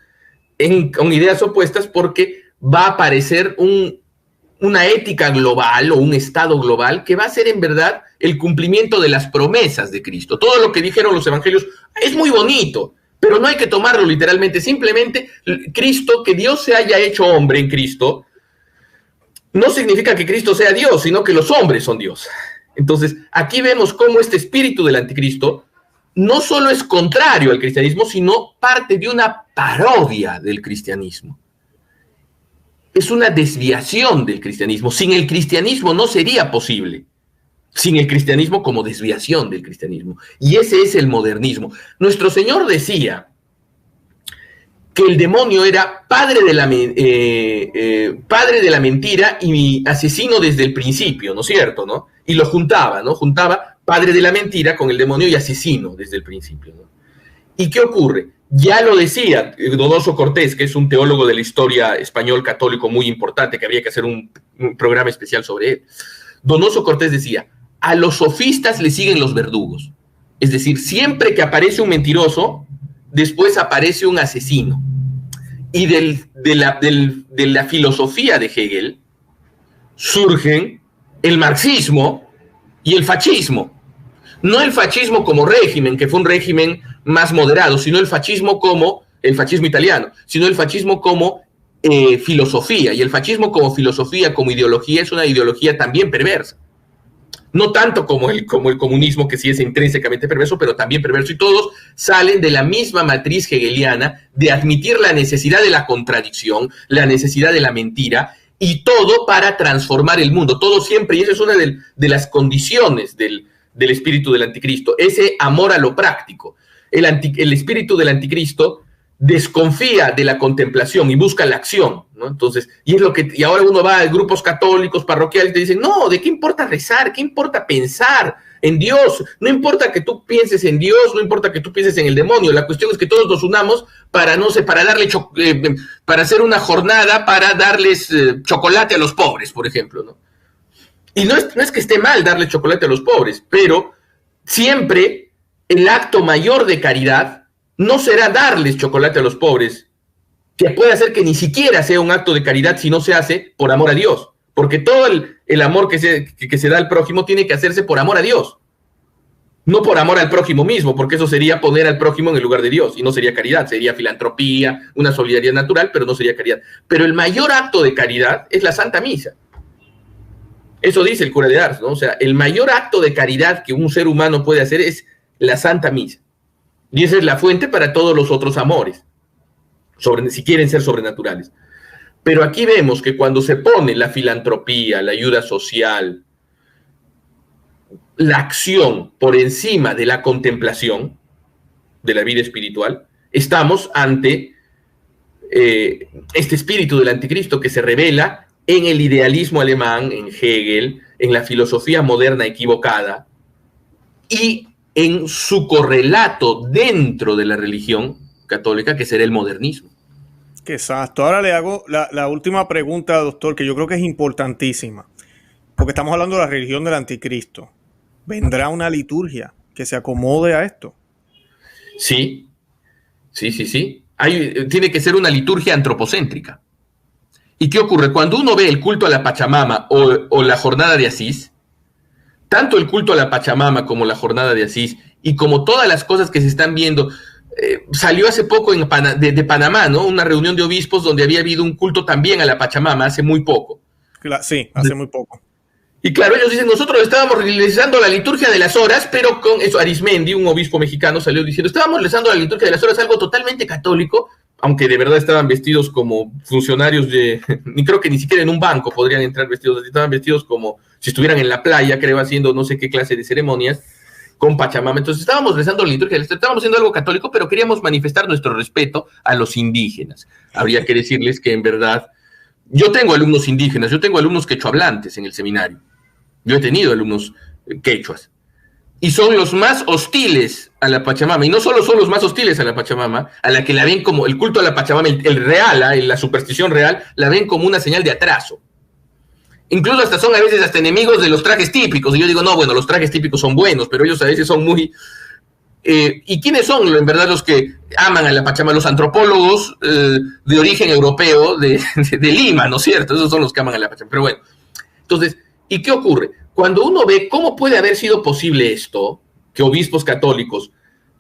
con ideas opuestas, porque va a aparecer una ética global o un estado global que va a ser en verdad el cumplimiento de las promesas de Cristo. Todo lo que dijeron los evangelios es muy bonito, pero no hay que tomarlo literalmente. Simplemente Cristo, que Dios se haya hecho hombre en Cristo, no significa que Cristo sea Dios, sino que los hombres son Dios. Entonces, aquí vemos cómo este espíritu del anticristo no solo es contrario al cristianismo, sino parte de una parodia del cristianismo. Es una desviación del cristianismo. Sin el cristianismo no sería posible. Sin el cristianismo como desviación del cristianismo. Y ese es el modernismo. Nuestro Señor decía que el demonio era padre de la mentira y asesino desde el principio, ¿no es cierto? ¿No? Y lo juntaba, ¿no? Juntaba padre de la mentira con el demonio y asesino desde el principio, ¿no? ¿Y qué ocurre? Ya lo decía Donoso Cortés, que es un teólogo de la historia español católico muy importante, que habría que hacer un programa especial sobre él. Donoso Cortés decía, a los sofistas le siguen los verdugos. Es decir, siempre que aparece un mentiroso, después aparece un asesino. Y de la filosofía de Hegel surgen el marxismo y el fascismo. No el fascismo como régimen, que fue un régimen más moderados, sino el fascismo como el fascismo italiano, sino el fascismo como filosofía. Y el fascismo como filosofía, como ideología, es una ideología también perversa. No tanto como el comunismo, que sí es intrínsecamente perverso, pero también perverso. Y todos salen de la misma matriz hegeliana de admitir la necesidad de la contradicción, la necesidad de la mentira, y todo para transformar el mundo. Todo siempre, y eso es una de las condiciones del espíritu del anticristo, ese amor a lo práctico. El espíritu del anticristo desconfía de la contemplación y busca la acción, ¿no? Entonces, y ahora uno va a grupos católicos, parroquiales, y te dicen, no, ¿de qué importa rezar? ¿Qué importa pensar en Dios? No importa que tú pienses en Dios, no importa que tú pienses en el demonio, la cuestión es que todos nos unamos para, no sé, para hacer una jornada para darles chocolate a los pobres, por ejemplo, ¿no? Y no es que esté mal darle chocolate a los pobres, pero siempre el acto mayor de caridad no será darles chocolate a los pobres, que puede hacer que ni siquiera sea un acto de caridad si no se hace por amor a Dios, porque todo el amor que se da al prójimo tiene que hacerse por amor a Dios, no por amor al prójimo mismo, porque eso sería poner al prójimo en el lugar de Dios, y no sería caridad, sería filantropía, una solidaridad natural, pero no sería caridad. Pero el mayor acto de caridad es la Santa Misa. Eso dice el cura de Ars, ¿no? O sea, el mayor acto de caridad que un ser humano puede hacer es la Santa Misa. Y esa es la fuente para todos los otros amores, si quieren ser sobrenaturales. Pero aquí vemos que cuando se pone la filantropía, la ayuda social, la acción por encima de la contemplación de la vida espiritual, estamos ante este espíritu del anticristo que se revela en el idealismo alemán, en Hegel, en la filosofía moderna equivocada y en su correlato dentro de la religión católica, que será el modernismo. Exacto. Ahora le hago la última pregunta, doctor, que yo creo que es importantísima, porque estamos hablando de la religión del anticristo. ¿Vendrá una liturgia que se acomode a esto? Sí. Tiene que ser una liturgia antropocéntrica. ¿Y qué ocurre? Cuando uno ve el culto a la Pachamama o la jornada de Asís, tanto el culto a la Pachamama como la jornada de Asís, y como todas las cosas que se están viendo, salió hace poco de Panamá, ¿no? Una reunión de obispos donde había habido un culto también a la Pachamama hace muy poco. Sí, hace muy poco. Y claro, ellos dicen, nosotros estábamos realizando la liturgia de las horas, pero con eso, Arismendi, un obispo mexicano, salió diciendo, estábamos realizando la liturgia de las horas, algo totalmente católico, aunque de verdad estaban vestidos como funcionarios ni creo que ni siquiera en un banco podrían entrar vestidos así, estaban vestidos como si estuvieran en la playa, creo, haciendo no sé qué clase de ceremonias con Pachamama. Entonces estábamos rezando la liturgia, estábamos haciendo algo católico, pero queríamos manifestar nuestro respeto a los indígenas. Habría que decirles que en verdad, yo tengo alumnos indígenas, yo tengo alumnos quechohablantes en el seminario, yo he tenido alumnos quechuas, y son los más hostiles a la Pachamama, y no solo son los más hostiles a la Pachamama, a la que la ven como el culto a la Pachamama, el real, la superstición real, la ven como una señal de atraso. Incluso hasta son a veces hasta enemigos de los trajes típicos, y yo digo, no, bueno, los trajes típicos son buenos, pero ellos a veces son muy... ¿Y quiénes son en verdad los que aman a la Pachamama? Los antropólogos de origen europeo de Lima, ¿no es cierto? Esos son los que aman a la Pachamama. Pero bueno, entonces, ¿y qué ocurre? Cuando uno ve cómo puede haber sido posible esto, que obispos católicos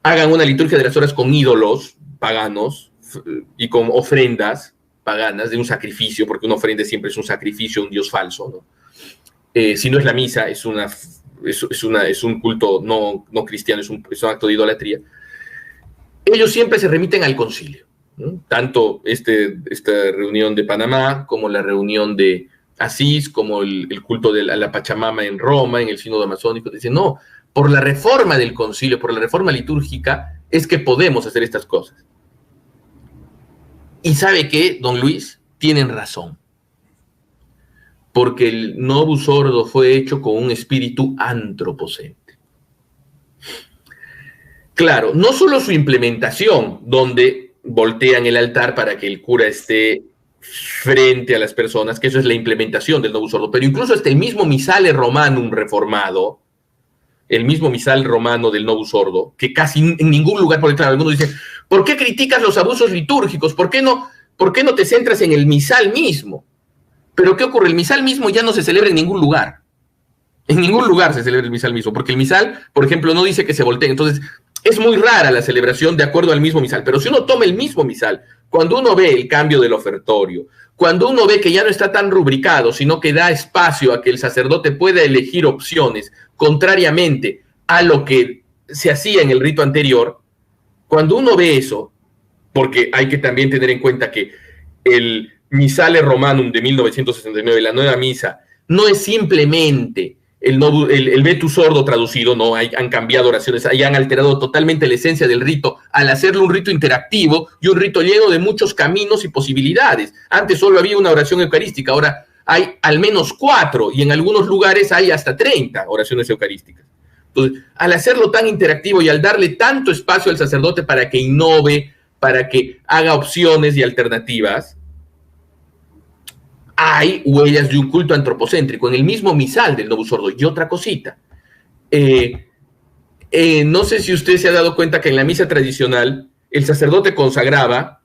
hagan una liturgia de las horas con ídolos paganos y con ofrendas paganas de un sacrificio, porque una ofrenda siempre es un sacrificio, un dios falso, ¿no? Si no es la misa, es un culto no cristiano, es un acto de idolatría. Ellos siempre se remiten al concilio, ¿no? Tanto esta reunión de Panamá como la reunión de Asís, como el culto a la Pachamama en Roma, en el sínodo amazónico. Dicen, no, por la reforma del concilio, por la reforma litúrgica, es que podemos hacer estas cosas. Y ¿sabe qué, don Luis? Tienen razón. Porque el Novus Ordo fue hecho con un espíritu antropocéntrico. Claro, no solo su implementación, donde voltean el altar para que el cura esté frente a las personas, que eso es la implementación del Novus Ordo, pero incluso hasta el mismo Missale Romanum reformado, el mismo Misal romano del Novus Ordo, que casi en ningún lugar, porque claro, algunos dicen, ¿por qué criticas los abusos litúrgicos? ¿Por qué no te centras en el misal mismo? Pero ¿qué ocurre? El misal mismo ya no se celebra en ningún lugar. En ningún lugar se celebra el misal mismo, porque el misal, por ejemplo, no dice que se volteen. Entonces, es muy rara la celebración de acuerdo al mismo misal, pero si uno toma el mismo misal, cuando uno ve el cambio del ofertorio, cuando uno ve que ya no está tan rubricado, sino que da espacio a que el sacerdote pueda elegir opciones contrariamente a lo que se hacía en el rito anterior, cuando uno ve eso, porque hay que también tener en cuenta que el Missale Romanum de 1969, la nueva misa, no es simplemente el Vetus Ordo traducido, no, han cambiado oraciones, han alterado totalmente la esencia del rito al hacerlo un rito interactivo y un rito lleno de muchos caminos y posibilidades. Antes solo había una oración eucarística, ahora hay al menos 4 y en algunos lugares hay hasta 30 oraciones eucarísticas. Entonces, al hacerlo tan interactivo y al darle tanto espacio al sacerdote para que innove, para que haga opciones y alternativas, hay huellas de un culto antropocéntrico en el mismo misal del Novus Ordo. Y otra cosita, no sé si usted se ha dado cuenta que en la misa tradicional el sacerdote consagraba,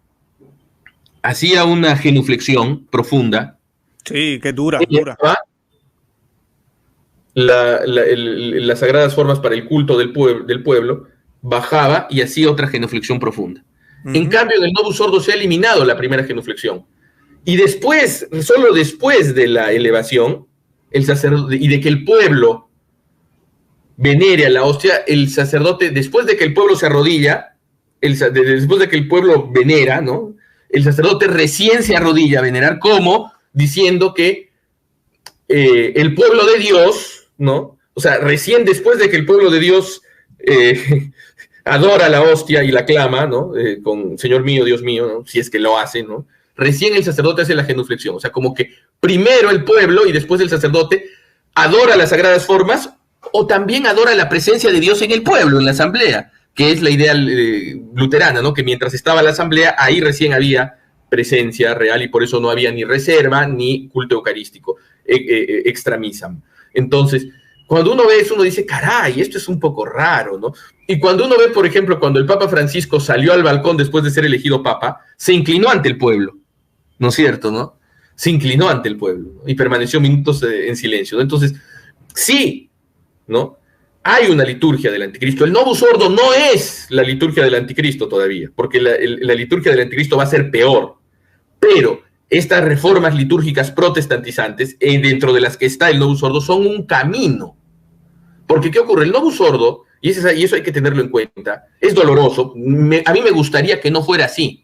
hacía una genuflexión profunda. Sí, que dura, dura. Las sagradas formas para el culto del pueblo, bajaba y hacía otra genuflexión profunda. En cambio, en el Novus Ordo se ha eliminado la primera genuflexión. Y después, solo después de la elevación, el sacerdote, y de que el pueblo venere a la hostia, el sacerdote, después de que el pueblo se arrodilla, después de que el pueblo venera, ¿no? El sacerdote recién se arrodilla a venerar, como diciendo que el pueblo de Dios, ¿no? O sea, recién después de que el pueblo de Dios adora la hostia y la clama, ¿no? Con Señor mío, Dios mío, ¿no? Si es que lo hace, ¿no? Recién el sacerdote hace la genuflexión, o sea, como que primero el pueblo y después el sacerdote adora las sagradas formas o también adora la presencia de Dios en el pueblo, en la asamblea, que es la idea luterana, ¿no? Que mientras estaba la asamblea, ahí recién había presencia real y por eso no había ni reserva ni culto eucarístico, extramisam. Entonces, cuando uno ve eso, uno dice, caray, esto es un poco raro, ¿no? Y cuando uno ve, por ejemplo, cuando el Papa Francisco salió al balcón después de ser elegido Papa, se inclinó ante el pueblo, ¿no es cierto, no? Se inclinó ante el pueblo, ¿no? Y permaneció minutos en silencio, ¿no? Entonces, sí, ¿no? Hay una liturgia del anticristo. El Novus Ordo no es la liturgia del anticristo todavía, porque la liturgia del anticristo va a ser peor. Pero estas reformas litúrgicas protestantizantes, dentro de las que está el Novus Ordo, son un camino. Porque, ¿qué ocurre? El Novus Ordo, y eso hay que tenerlo en cuenta, es doloroso. A mí me gustaría que no fuera así.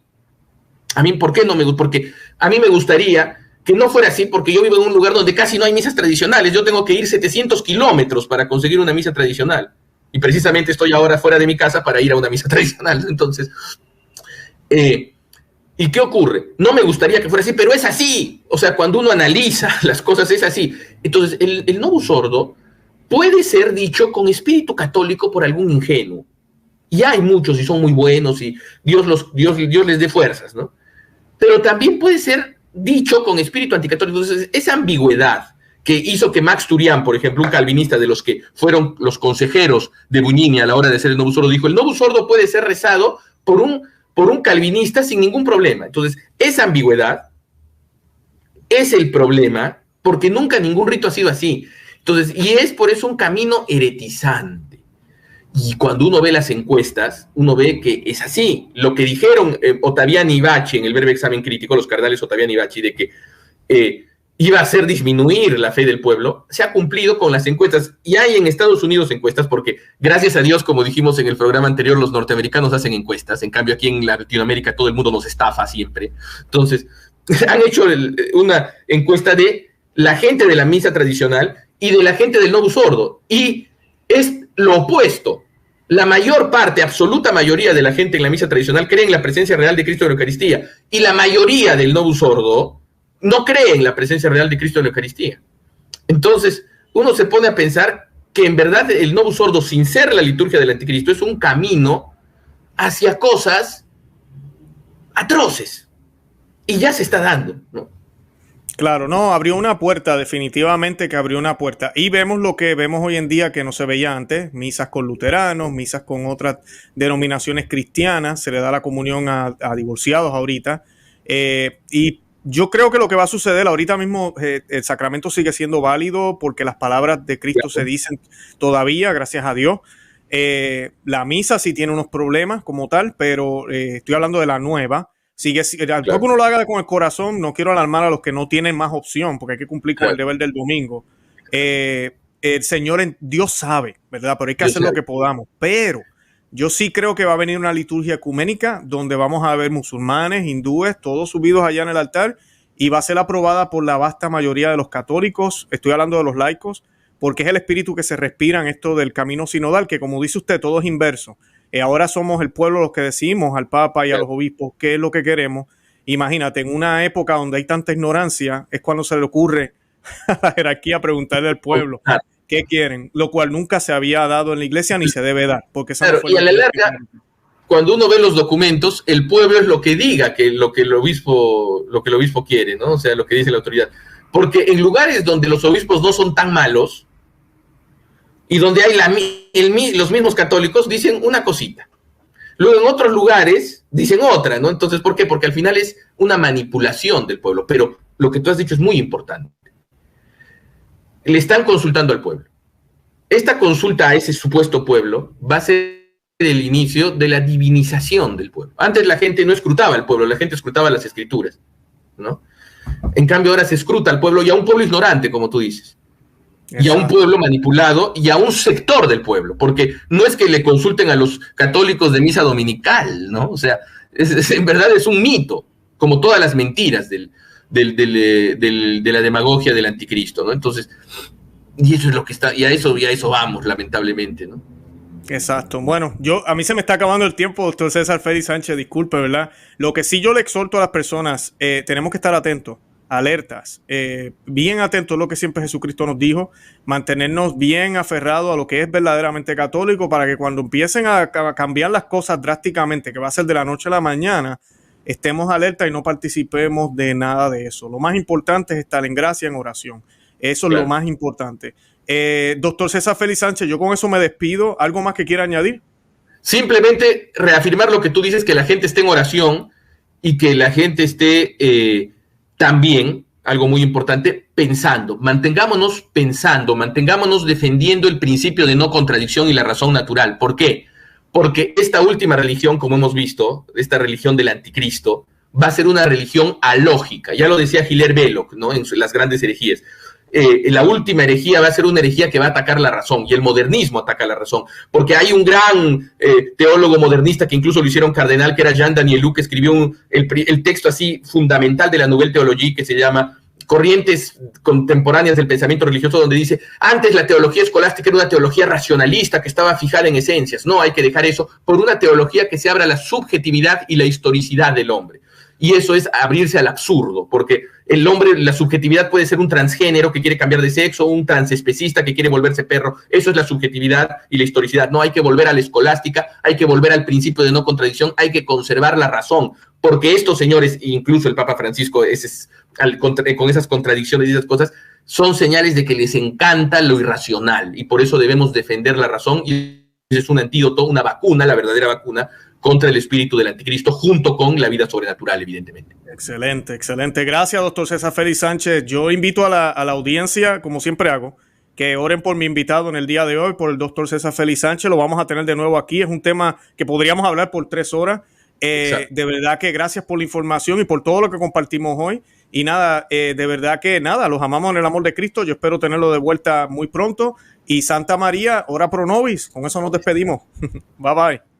A mí, ¿por qué no me gusta? Porque a mí me gustaría que no fuera así, porque yo vivo en un lugar donde casi no hay misas tradicionales. Yo tengo que ir 700 kilómetros para conseguir una misa tradicional. Y precisamente estoy ahora fuera de mi casa para ir a una misa tradicional. Entonces, ¿y qué ocurre? No me gustaría que fuera así, pero es así. O sea, cuando uno analiza las cosas es así. Entonces, el Novus Ordo puede ser dicho con espíritu católico por algún ingenuo. Y hay muchos y son muy buenos y Dios les dé fuerzas, ¿no? Pero también puede ser dicho con espíritu anticatólico. Entonces, esa ambigüedad que hizo que Max Turian, por ejemplo, un calvinista de los que fueron los consejeros de Bugnini a la hora de hacer el Novus Ordo, dijo, el Novus Ordo puede ser rezado por un calvinista sin ningún problema. Entonces, esa ambigüedad es el problema, porque nunca ningún rito ha sido así. Entonces, y es por eso un camino heretizante. Y cuando uno ve las encuestas, uno ve que es así. Lo que dijeron Ottaviani y Bacci en el breve examen crítico, los cardenales Ottaviani y Bacci, de que iba a hacer disminuir la fe del pueblo, se ha cumplido con las encuestas. Y hay en Estados Unidos encuestas, porque gracias a Dios, como dijimos en el programa anterior, los norteamericanos hacen encuestas. En cambio, aquí en Latinoamérica todo el mundo nos estafa siempre. Entonces, han hecho una encuesta de la gente de la misa tradicional y de la gente del Novus Ordo. Y es lo opuesto. La mayor parte, absoluta mayoría de la gente en la misa tradicional cree en la presencia real de Cristo en la Eucaristía. Y la mayoría del Novus Ordo no cree en la presencia real de Cristo en la Eucaristía. Entonces, uno se pone a pensar que en verdad el Novus Ordo, sin ser la liturgia del anticristo, es un camino hacia cosas atroces. Y ya se está dando, ¿no? Claro, no, abrió una puerta, definitivamente que abrió una puerta. Y vemos lo que vemos hoy en día que no se veía antes, misas con luteranos, misas con otras denominaciones cristianas, se le da la comunión a divorciados ahorita. Y yo creo que lo que va a suceder ahorita mismo, el sacramento sigue siendo válido porque las palabras de Cristo se dicen todavía, gracias a Dios. La misa sí tiene unos problemas como tal, pero estoy hablando de la nueva. Claro. Que uno lo haga con el corazón, no quiero alarmar a los que no tienen más opción, porque hay que cumplir con el deber del domingo. El Señor, Dios sabe, ¿verdad? Pero hay que hacer lo que podamos. Pero yo sí creo que va a venir una liturgia ecuménica donde vamos a ver musulmanes, hindúes, todos subidos allá en el altar, y va a ser aprobada por la vasta mayoría de los católicos. Estoy hablando de los laicos, porque es el espíritu que se respira en esto del camino sinodal, que como dice usted, todo es inverso. Ahora somos el pueblo los que decimos al Papa y a los obispos qué es lo que queremos. Imagínate, en una época donde hay tanta ignorancia, es cuando se le ocurre a la jerarquía preguntarle al pueblo qué quieren, lo cual nunca se había dado en la iglesia ni se debe dar. Porque claro, y a la larga, cuando uno ve los documentos, el pueblo es lo que diga que lo que el obispo quiere, ¿no? O sea, lo que dice la autoridad. Porque en lugares donde los obispos no son tan malos, y donde hay los mismos católicos dicen una cosita. Luego en otros lugares dicen otra, ¿no? Entonces, ¿por qué? Porque al final es una manipulación del pueblo. Pero lo que tú has dicho es muy importante. Le están consultando al pueblo. Esta consulta a ese supuesto pueblo va a ser el inicio de la divinización del pueblo. Antes la gente no escrutaba al pueblo, la gente escrutaba las escrituras, ¿no? En cambio ahora se escruta al pueblo, y a un pueblo ignorante, como tú dices. Y a un pueblo manipulado y a un sector del pueblo, porque no es que le consulten a los católicos de misa dominical, ¿no? O sea, en verdad es un mito, como todas las mentiras de la demagogia del anticristo, ¿no? Entonces, y eso es lo que está, y a eso vamos, lamentablemente, ¿no? Exacto. Bueno, a mí se me está acabando el tiempo, doctor César Félix Sánchez, disculpe, ¿verdad? Lo que sí yo le exhorto a las personas, tenemos que estar atentos, alertas, bien atentos a lo que siempre Jesucristo nos dijo, mantenernos bien aferrados a lo que es verdaderamente católico, para que cuando empiecen a cambiar las cosas drásticamente, que va a ser de la noche a la mañana, estemos alertas y no participemos de nada de eso. Lo más importante es estar en gracia, en oración. Eso es lo más importante. Doctor César Félix Sánchez, yo con eso me despido. ¿Algo más que quiera añadir? Simplemente reafirmar lo que tú dices, que la gente esté en oración y que la gente esté también, algo muy importante, pensando. Mantengámonos defendiendo el principio de no contradicción y la razón natural. ¿Por qué? Porque esta última religión, como hemos visto, esta religión del anticristo, va a ser una religión alógica. Ya lo decía Hilaire Belloc, ¿no? En las grandes herejías. La última herejía va a ser una herejía que va a atacar la razón, y el modernismo ataca la razón, porque hay un gran teólogo modernista que incluso lo hicieron cardenal, que era Jean Danielou, que escribió el texto así fundamental de la Nouvelle Théologie, que se llama Corrientes contemporáneas del pensamiento religioso, donde dice, antes la teología escolástica era una teología racionalista que estaba fijada en esencias. No, hay que dejar eso por una teología que se abra a la subjetividad y la historicidad del hombre. Y eso es abrirse al absurdo, porque el hombre, la subjetividad puede ser un transgénero que quiere cambiar de sexo, un transespecista que quiere volverse perro. Eso es la subjetividad y la historicidad. No, hay que volver a la escolástica, hay que volver al principio de no contradicción, hay que conservar la razón, porque estos señores, incluso el Papa Francisco, con esas contradicciones y esas cosas, son señales de que les encanta lo irracional, y por eso debemos defender la razón, y es un antídoto, una vacuna, la verdadera vacuna, contra el espíritu del anticristo, junto con la vida sobrenatural, evidentemente. Excelente, excelente. Gracias, doctor César Félix Sánchez. Yo invito a la audiencia, como siempre hago, que oren por mi invitado en el día de hoy, por el doctor César Félix Sánchez. Lo vamos a tener de nuevo aquí. Es un tema que podríamos hablar por 3 horas. De verdad que gracias por la información y por todo lo que compartimos hoy. Y nada, de verdad que nada, los amamos en el amor de Cristo. Yo espero tenerlo de vuelta muy pronto. Y Santa María, ora pro nobis. Con eso nos despedimos. Bye bye.